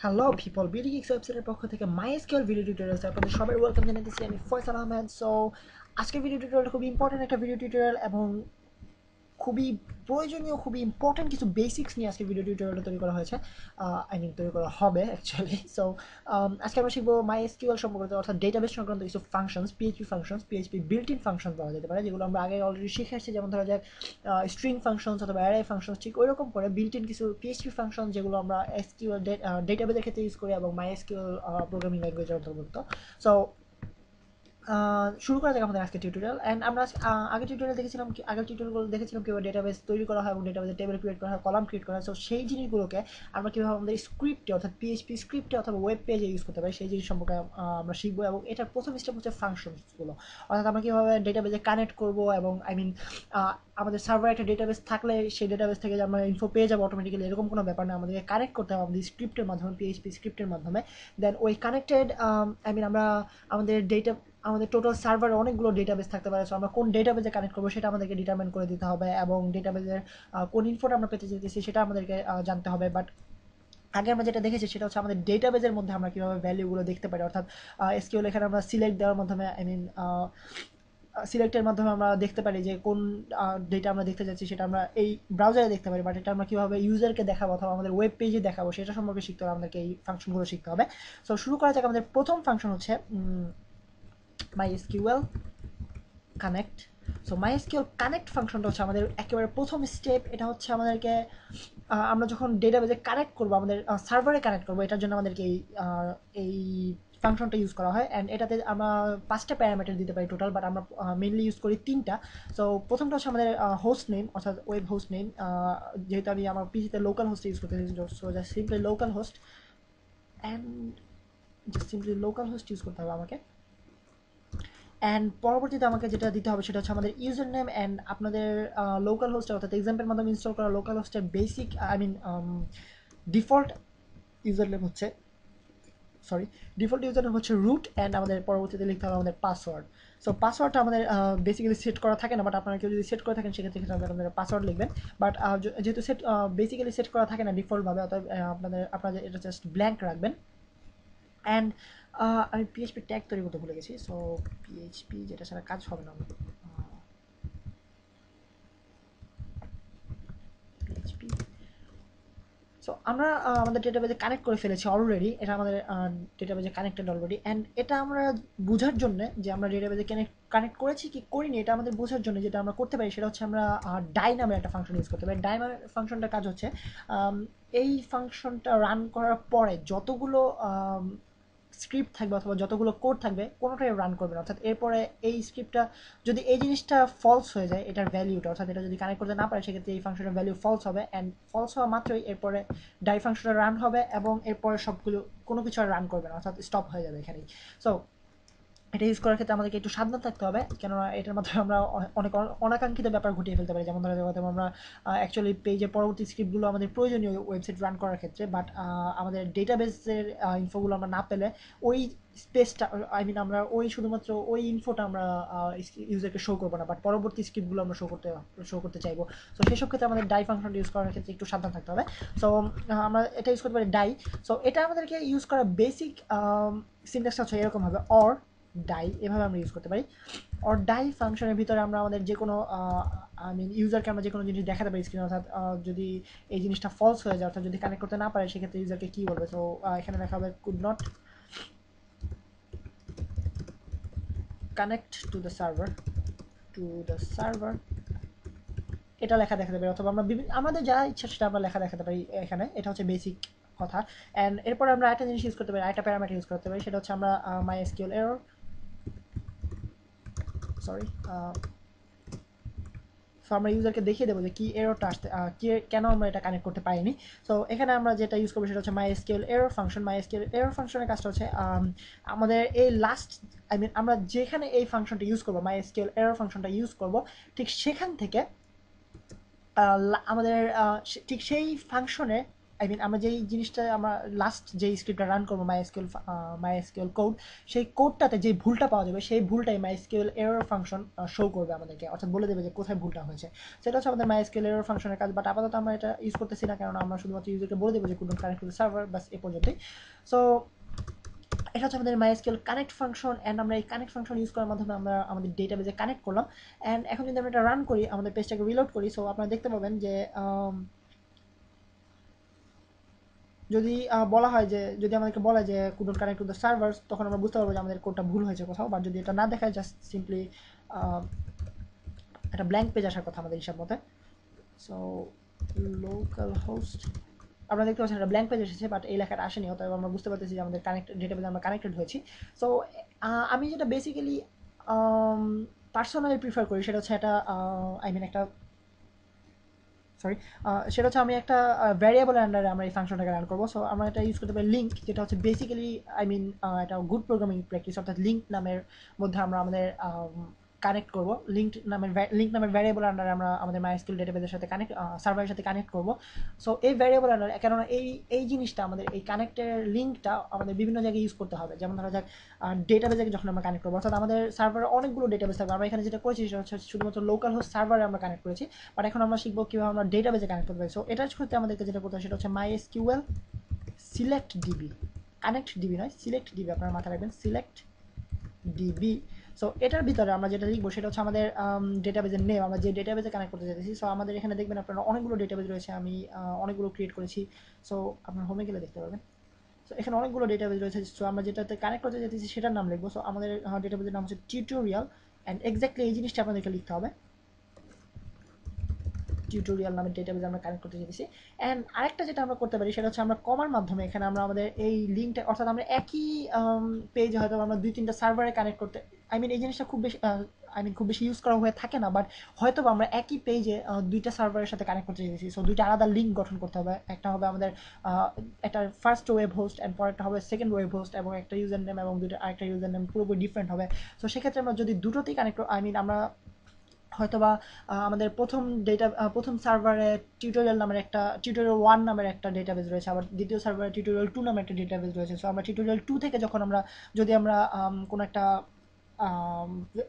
Hello people, BD geeks ওয়েবসাইটের পক্ষ থেকে মাইস্কিউএল ভিডিও টিউটোরিয়ালসে আপনাদের সবাই ওয়েলকাম জানাতেছি। আমি ফয়সাল আহমেদ। সো আজকের ভিডিও টিউটোরিয়ালটা খুবই ইম্পর্টেন্ট একটা ভিডিও টিউটোরিয়াল এবং খুবই প্রয়োজনীয়, খুবই ইম্পর্টেন্ট কিছু বেসিক্স নিয়ে আজকে ভিডিও টিউটোরিয়ালটা তৈরি করা হয়েছে। তৈরি করা হবে অ্যাকচুয়ালি। সো আজকে আমরা শিখবো মাইএসকিউএল সম্পর্কিত, অর্থাৎ ডেটাবেস সংক্রান্ত কিছু functions, PHP built in function বলা যেতে পারে, যেগুলো আমরা আগে অলরেডি শিখে আসছি। যেমন ধরা যাক স্ট্রিং ফাংশনস অথবা অ্যারে ফাংশনস, ঠিক ওই রকম করে বিল্ট ইন কিছু পিএইচপি ফাংশন যেগুলো আমরা এসকিউএল ডেটাবেসের ক্ষেত্রে ইউজ করি এবং মাইএসকিউএল প্রোগ্রামিং ল্যাঙ্গুয়েজের অন্তর্ভুক্ত। সো শুরু করা যাক আমাদের আজকে টিউটোরিয়াল। অ্যান্ড আমরা আগের টিউটোরিয়ালগুলো দেখেছিলাম কীভাবে ডেটাবেস তৈরি করা হয় এবং ডেটাবেসে টেবিল ক্রিয়েট করা হয়, কলাম ক্রিয়েট করা হয়। সো সেই জিনিসগুলোকে আমরা কীভাবে আমাদের স্ক্রিপ্টে, অর্থাৎ পিএইচপি স্ক্রিপ্টে অথবা ওয়েব পেজে ইউজ করতে পারি, সেই জিনিস সম্পর্কে আমরা শিখবো। এবং এটার প্রথম স্টেপ হচ্ছে ফাংশনসগুলো, অর্থাৎ আমরা কীভাবে ডেটাবেসে কানেক্ট করবো এবং আমাদের সার্ভারে একটা ডেটাবেস থাকলে সেই ডেটাবেস থেকে আমরা ইনফো পেয়ে যাবো অটোমেটিক্যালি, এরকম কোনো ব্যাপার না। আমাদেরকে কানেক্ট করতে হবে আমাদের স্ক্রিপ্টের মাধ্যমে, পিএইচপি স্ক্রিপ্টের মাধ্যমে। দেন ওই কানেক্টেড আমরা আমাদের টোটাল সার্ভারে অনেকগুলো ডেটাবেস থাকতে পারে। সো আমরা কোন ডেটাবেসে কানেক্ট করবো সেটা আমাদেরকে ডিটারমাইন করে দিতে হবে এবং ডেটাবেসের কোন ইনফোটা আমরা পেতে চাইতেছি সেটা আমাদেরকে জানতে হবে। বাট আগে আমরা যেটা দেখেছি সেটা হচ্ছে আমাদের ডেটাবেসের মধ্যে আমরা কীভাবে ভ্যালুগুলো দেখতে পারি, অর্থাৎ এসকিউএল এখানে আমরা সিলেক্ট দেওয়ার মাধ্যমে সিলেক্টের মাধ্যমে আমরা দেখতে পারি যে কোন ডেটা আমরা দেখতে যাচ্ছি সেটা আমরা এই ব্রাউজারে দেখতে পারি। বাট এটা আমরা কীভাবে ইউজারকে দেখাবো অথবা আমাদের ওয়েব পেজে দেখাবো সেটা সম্পর্কে শিখতে হবে, আমাদেরকে এই ফাংশনগুলো শিখতে হবে। সো শুরু করা যাক। আমাদের প্রথম ফাংশন হচ্ছে MySQL connect. So MySQL connect ফাংশনটা হচ্ছে আমাদের একেবারে প্রথম স্টেপ। এটা হচ্ছে আমাদেরকে আমরা যখন ডেটাবেসে কানেক্ট করবো, আমাদের সার্ভারে কানেক্ট করবো, এটার জন্য আমাদেরকে এই ফাংশনটা ইউজ করা হয়। অ্যান্ড এটাতে আমরা 5টা প্যারামিটার দিতে পারি টোটাল, বাট আমরা মেনলি ইউজ করি 3টা। সো প্রথমটা হচ্ছে আমাদের হোস্ট নেম, অর্থাৎ ওয়েব হোস্ট নেম। যেহেতু আমি আমার পিসিতে লোকাল হোস্ট ইউজ করতে so just simply local host and use করতে হবে আমাকে। অ্যান্ড পরবর্তীতে আমাকে যেটা দিতে হবে সেটা হচ্ছে আমাদের ইউজার নেম অ্যান্ড আপনাদের লোকাল হোস্ট, অর্থাৎ এক্সাম্পলের মাধ্যমে ইনস্টল করা লোকাল হোস্টের বেসিক ডিফল্ট ইউজার নেম হচ্ছে রুট। অ্যান্ড আমাদের পরবর্তীতে লিখতে হবে আমাদের পাসওয়ার্ড। সো পাসওয়ার্ডটা আমাদের বেসিক্যালি সেট করা থাকে না, বাট আপনারা কেউ যদি সেট করে থাকেন সেক্ষেত্রে আপনাদের পাসওয়ার্ড লিখবেন। বাট যেহেতু বেসিক্যালি সেট করা থাকে না ডিফল্টভাবে, অর্থাৎ আপনাদের এটা জাস্ট ব্ল্যাঙ্ক রাখবেন। অ্যান্ড আমি পিএইচপি ট্যাগ তৈরি করতে ভুলে গেছি। সো পিএইচপি যেটা ছাড়া কাজ হবে না। পিএইচপি। সো আমরা আমাদের ডেটাবেসে কানেক্ট করে ফেলেছি অলরেডি, এটা আমাদের ডেটাবেসে কানেক্টেড অলরেডি। অ্যান্ড এটা আমরা বোঝার জন্য যে আমরা ডেটাবেসে কানেক্ট করেছি কি করিনি, এটা আমাদের বোঝার জন্য যেটা আমরা করতে পারি সেটা হচ্ছে আমরা ডাই নামের একটা ফাংশন ইউজ করতে পারি। ডাই ফাংশনটার কাজ হচ্ছে এই ফাংশনটা রান করার পরে যতগুলো স্ক্রিপ্ট থাকবে অথবা যতগুলো কোড থাকবে কোনোটাই রান করবে না। অর্থাৎ এরপরে এই স্ক্রিপ্টটা যদি এই জিনিসটা ফলস হয়ে যায়, এটার ভ্যালিউটা, অর্থাৎ এটা যদি কানেক্ট করতে না পারে সেক্ষেত্রে এই ফাংশনের ভ্যালু ফলস হবে। অ্যান্ড ফলস হওয়া মাত্রই এরপরে ডাই ফাংশনটা রান হবে এবং এরপরে সবগুলো কোনো কিছু আর রান করবে না, অর্থাৎ স্টপ হয়ে যাবে এখানেই। সো এটা ইউজ করার ক্ষেত্রে আমাদেরকে একটু সাবধান থাকতে হবে, কেননা এটার মাধ্যমে আমরা অনেক অনাকাঙ্ক্ষিত ব্যাপার ঘটিয়ে ফেলতে পারি। যেমন ধরা যাক আমরা অ্যাকচুয়ালি পেজের পরবর্তী স্ক্রিপ্টগুলো আমাদের প্রয়োজনীয় ওয়েবসাইট রান করার ক্ষেত্রে, বাট আমাদের ডেটাবেসের ইনফোগুলো আমরা না পেলে ওই স্পেসটা আমরা শুধুমাত্র ওই ইনফোটা আমরা ইউজারকে শো করবো না, বাট পরবর্তী স্ক্রিপ্টগুলো আমরা শো করতে চাইবো। সো সেসব ক্ষেত্রে আমাদের ডাই ফাংশনটা ইউজ করার ক্ষেত্রে একটু সাবধান থাকতে হবে। সো আমরা এটা ইউজ করতে পারি ডাই। সো এটা আমাদেরকে ইউজ করা বেসিক সিনট্যাক্সটা হচ্ছে এরকম হবে, অর ডাই, এভাবে আমরা ইউজ করতে পারি। অর ডাই ফাংশনের ভিতরে আমরা আমাদের যে কোনো ইউজারকে আমরা যে কোনো জিনিস দেখাতে পারি স্ক্রিনে, অর্থাৎ যদি এই জিনিসটা ফলস হয়ে যায়, অর্থাৎ যদি কানেক্ট করতে না পারে সেক্ষেত্রে ইউজারকে কী বলবে। তো এখানে লেখা হবে could not connect to the server, এটা লেখা দেখাতে পারি, অথবা আমরা আমাদের যা ইচ্ছা সেটা আমরা লেখা দেখাতে পারি এখানে। এটা হচ্ছে বেসিক কথা। অ্যান্ড এরপর আমরা একটা জিনিস ইউজ করতে পারি, একটা প্যারামিটার ইউজ করতে পারি, সেটা হচ্ছে আমরা MySQL এরর সো আমরা ইউজারকে দেখিয়ে দেবো যে কী এররটা আসতে কেন আমরা এটা কানেক্ট করতে পারিনি। সো এখানে আমরা যেটা ইউজ করবো সেটা হচ্ছে MySQL error function. MySQL error ফাংশনের কাজটা হচ্ছে আমাদের এই আমরা যেখানে এই ফাংশনটা ইউজ করবো, MySQL এরর ফাংশনটা ইউজ করবো, ঠিক সেখান থেকে আমাদের ঠিক সেই ফাংশনে আই মিন আমরা যেই জিনিসটা আমরা লাস্ট যেই স্ক্রিপ্টটা রান করবো মাইএসকিউএল কোড, সেই কোডটাতে যে ভুলটা পাওয়া যাবে সেই ভুলটাই মাইএসকিউএল এরর ফাংশন শো করবে আমাদেরকে, অর্থাৎ বলে দেবে যে কোথায় ভুলটা হয়েছে। সেটা হচ্ছে আমাদের মাইএসকিউএল এরর ফাংশনের কাজ। বাট আপাতত আমরা এটা ইউজ করতেছি না, কারণ আমরা শুধুমাত্র ইউজারকে বলে দেবো যে couldn't connect to the server, বাস এ পর্যন্তই। সো এটা হচ্ছে আমাদের মাইএসকিউএল কানেক্ট ফাংশন, অ্যান্ড আমরা এই কানেক্ট ফাংশন ইউজ করার মাধ্যমে আমরা আমাদের ডেটাবেজে কানেক্ট করলাম। অ্যান্ড এখন যদি আমরা এটা রান করি, আমাদের পেজটাকে রিলোড করি, সো আপনারা দেখতে পাবেন যে যদি বলা হয় যে, যদি আমাদেরকে বলা যে couldn't connect to the servers, তখন আমরা বুঝতে পারবো যে আমাদের কোডটা ভুল হয়েছে কোথাও। বাট যদি এটা না দেখায়, জাস্ট সিম্পলি একটা ব্ল্যাঙ্ক পেজ আসার কথা আমাদের হিসাব মতে। সো লোকাল হোস্ট, আপনারা দেখতে পাচ্ছেন একটা ব্ল্যাঙ্ক পেজ এসেছে, বাট এই লেখাটা আসেনি, অতএব আমরা বুঝতে পারতেছি যে আমাদের ডেটাবেজে আমরা কানেক্টেড হয়েছি। সো আমি যেটা বেসিক্যালি পার্সোনালি প্রিফার করি সেটা হচ্ছে একটা আই মিন একটা সরি সেটা হচ্ছে আমি একটা ভ্যারিয়েবলের আন্ডারে আমরা এই ফাংশনটাকে রান করবো। সো আমরা এটা ইউজ করতে পারি লিঙ্ক, যেটা হচ্ছে বেসিক্যালি আই মিন একটা গুড প্রোগ্রামিং প্র্যাকটিস, অর্থাৎ লিঙ্ক নামের মধ্যে আমরা আমাদের কানেক্ট করবো। লিঙ্ক নামের ভ্যারিয়েবল আন্ডারে আমরা আমাদের মাইএসকিউএল ডেটাবেজের সাথে সার্ভারের সাথে কানেক্ট করবো। সো এই ভ্যারিয়েবল আন্ডারে, কেননা এই জিনিসটা আমাদের এই কানেক্টের লিঙ্কটা আমাদের বিভিন্ন জায়গায় ইউজ করতে হবে। যেমন ধরা যাক ডেটাবেজে যখন আমরা কানেক্ট করবো, অর্থাৎ আমাদের সার্ভারে অনেকগুলো ডেটাবেজ থাকবে। আমরা এখানে যেটা করেছি সেটা হচ্ছে শুধুমাত্র লোকাল হোস্ট সার্ভারে আমরা কানেক্ট করেছি, বাট এখন আমরা শিখবো কীভাবে আমরা ডেটাবেজে কানেক্ট করতে পারি। সো এটার ক্ষেত্রে আমাদেরকে যেটা করতে হয় সেটা হচ্ছে MySQL select DB, connect DB নয়, সিলেক্ট ডিবি, আপনারা মাথায় রাখবেন, সিলেক্ট ডিবি। সো এটার ভিতরে আমরা যেটা লিখবো সেটা হচ্ছে আমাদের ডেটাবেজের নেম, আমরা যে ডেটাবেজে কানেক্ট করতে চাইছি। সো আমাদের এখানে দেখবেন আপনারা অনেকগুলো ডেটাবেজ রয়েছে, আমি অনেকগুলো ক্রিয়েট করেছি। সো আপনার হোমে গেলে দেখতে পাবেন। সো এখানে অনেকগুলো ডেটাবেজ রয়েছে। সো আমরা যেটাতে কানেক্ট করতে চাইছি সেটার নাম লিখবো। সো আমাদের ডেটাবেজের নাম হচ্ছে টিউটোরিয়াল, অ্যান্ড এক্স্যাক্টলি এই জিনিসটা আপনাদেরকে লিখতে হবে, টিউটোরিয়াল নামের ডেটাবেজ আমরা কানেক্ট করতে চাইছি। অ্যান্ড আরেকটা যেটা আমরা করতে পারি সেটা হচ্ছে আমরা কমার মাধ্যমে এখানে আমরা আমাদের এই লিঙ্কটা, অর্থাৎ আমরা একই পেজে হয়তো আমরা 2-3টা সার্ভারে কানেক্ট করতে, আই মিন এই জিনিসটা খুব বেশি ইউজ করা হয়ে থাকে না, বাট হয়তো আমরা একই পেজে 2টা সার্ভারের সাথে কানেক্ট করতে চাইছি। সো 2টা আলাদা লিঙ্ক গঠন করতে হবে। একটা হবে আমাদের একটা ফার্স্ট ওয়েব হোস্ট, অ্যান্ড পরেরটা হবে সেকেন্ড ওয়েব হোস্ট, এবং একটা ইউজার নেম এবং আরেকটা ইউজার নেম পুরোপুরি ডিফারেন্ট হবে। সো সেক্ষেত্রে আমরা যদি দুটোতেই কানেক্ট, আই মিন আমরা হয়তোবা আমাদের প্রথম সার্ভারে টিউটোরিয়াল 1 নামের একটা ডেটাবেজ রয়েছে, আবার দ্বিতীয় সার্ভারে টিউটোরিয়াল 2 নামের একটা ডেটাবেজ রয়েছে। সো আমরা টিউটোরিয়াল 2 থেকে যখন যদি আমরা কোনো একটা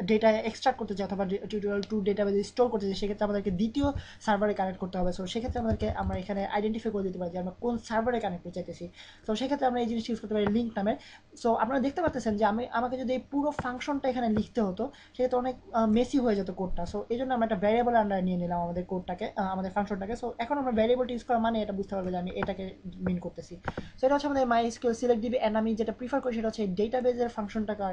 ডেটা এক্সট্রাক্ট করতে চাই, অথবা টিউটোরিয়াল 2 ডেটাবেজে স্টোর করতে চাই, সেক্ষেত্রে আমাদেরকে দ্বিতীয় সার্ভারে কানেক্ট করতে হবে। সো সেক্ষেত্রে আমরা এখানে আইডেন্টিফাই করে দিতে পারি যে আমরা কোন সার্ভারে কানেক্ট করতে চাইতেছি। সো সেক্ষেত্রে আমরা এই জিনিসটা ইউজ করতে পারি লিঙ্ক নামের। সো আপনারা দেখতে পাচ্ছেন যে আমাকে যদি এই পুরো ফাংশনটা এখানে লিখতে হতো, সেক্ষেত্রে অনেক মেসি হয়ে যেত কোডটা। সো এই জন্য আমরা একটা ভ্যারিয়েবল আন্ডারে নিয়ে নিলাম আমাদের কোডটাকে, আমাদের ফাংশনটাকে। সো এখন আমরা ভ্যারিয়েবলটা ইউজ করা মানে এটা বুঝতে পারবো যে আমি এটাকে মিন করতেছি। সো এটা হচ্ছে আমাদের মাইএসকিউএল সিলেক্ট ডিবি, অ্যান্ড আমি যেটা প্রিফার করি সেটা হচ্ছে ডেটাবেজের ফাংশনটাকে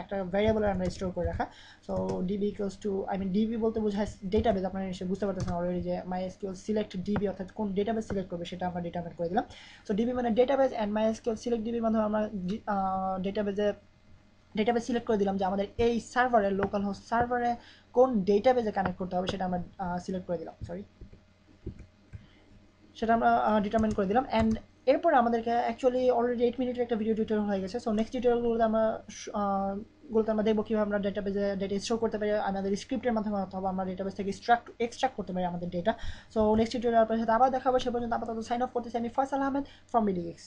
একটা ভ্যারিয়েবলের আন্ডারে স্টোর করে রাখা। So DB equals to, I mean DB বলতে বোঝায় ডেটাবেজ। আপনারা নিশ্চয়ই বুঝতে পারতেছেন অলরেডি যে মাইএসকিউএল সিলেক্ট ডিবি, অর্থাৎ কোন ডেটাবেজ সিলেক্ট করবে সেটা আমরা ডিটারমাইন করে দিলাম। সো ডিবি মানে ডেটাবেজ, অ্যান্ড মাইএসকিউএল সিলেক্ট ডিবির মাধ্যমে আমরা ডেটাবেজ সিলেক্ট করে দিলাম যে আমাদের এই সার্ভারে, লোকাল হোস্ট সার্ভারে কোন ডেটাবেজে কানেক্ট করতে হবে সেটা আমরা সিলেক্ট করে দিলাম, সেটা আমরা ডিটারমাইন করে দিলাম। অ্যান্ড এরপরে আমাদেরকে অ্যাকচুয়ালি অলরেডি 8 মিনিটের একটা ভিডিও টিউটোরিয়াল হয়ে গেছে। সো নেক্সট টিউটোরিয়ালগুলোতে আমরা দেখবো কীভাবে আমরা ডেটা স্টোর করতে পারি আমাদের স্ক্রিপ্টের মাধ্যমে, অথবা আমরা ডেটাবেজ থেকে এক্সট্রাক্ট করতে পারি আমাদের ডেটা। সো নেক্সট টিউটোরিয়াল আপনার সাথে আবার দেখা হবে। সে পর্যন্ত আপাতত সাইন অফ করতেছি আমি, ফয়সাল আহমেদ ফ্রম বিডিএক্স।